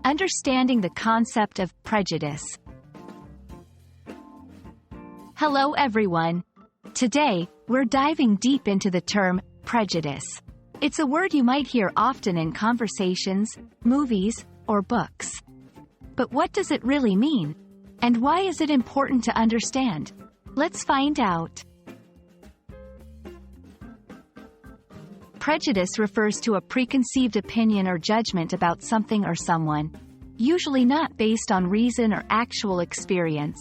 Understanding the concept of prejudice. Hello everyone. Today, we're diving deep into the term prejudice. It's a word you might hear often in conversations, movies, or books. But what does it really mean? And why is it important to understand? Let's find out. Prejudice refers to a preconceived opinion or judgment about something or someone, usually not based on reason or actual experience.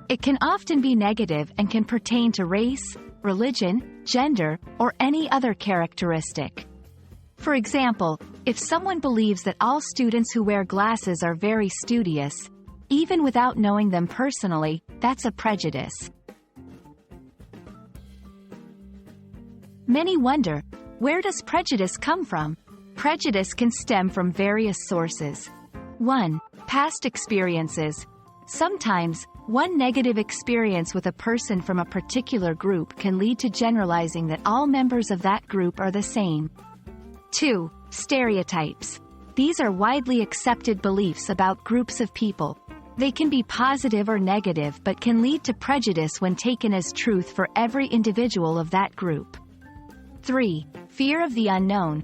It can often be negative and can pertain to race, religion, gender, or any other characteristic. For example, if someone believes that all students who wear glasses are very studious, even without knowing them personally, that's a prejudice. Many wonder, where does prejudice come from? Prejudice can stem from various sources. 1. Past experiences. Sometimes, one negative experience with a person from a particular group can lead to generalizing that all members of that group are the same. 2. Stereotypes. These are widely accepted beliefs about groups of people. They can be positive or negative but can lead to prejudice when taken as truth for every individual of that group. 3. Fear of the unknown.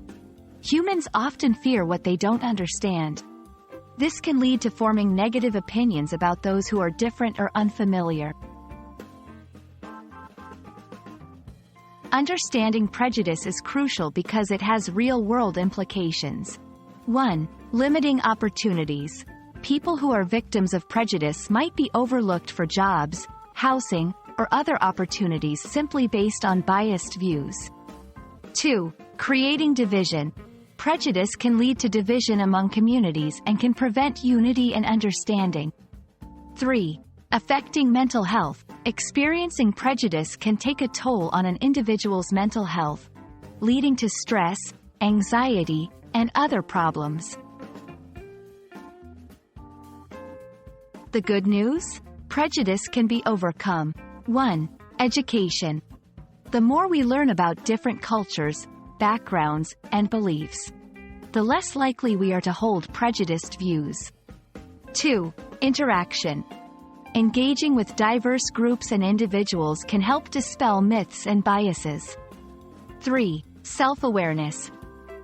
Humans often fear what they don't understand. This can lead to forming negative opinions about those who are different or unfamiliar. Understanding prejudice is crucial because it has real-world implications. 1. Limiting opportunities. People who are victims of prejudice might be overlooked for jobs, housing, or other opportunities simply based on biased views. 2. Creating division. Prejudice can lead to division among communities and can prevent unity and understanding. 3. Affecting mental health. Experiencing prejudice can take a toll on an individual's mental health, leading to stress, anxiety, and other problems. The good news? Prejudice can be overcome. 1. Education. The more we learn about different cultures, backgrounds, and beliefs, the less likely we are to hold prejudiced views. 2. Interaction. Engaging with diverse groups and individuals can help dispel myths and biases. 3. Self-awareness.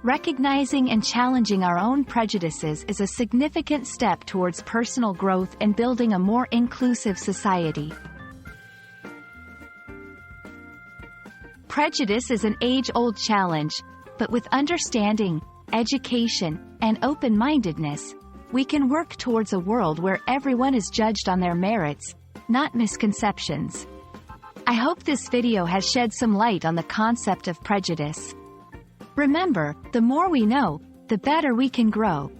Recognizing and challenging our own prejudices is a significant step towards personal growth and building a more inclusive society. Prejudice is an age-old challenge, but with understanding, education, and open-mindedness, we can work towards a world where everyone is judged on their merits, not misconceptions. I hope this video has shed some light on the concept of prejudice. Remember, the more we know, the better we can grow.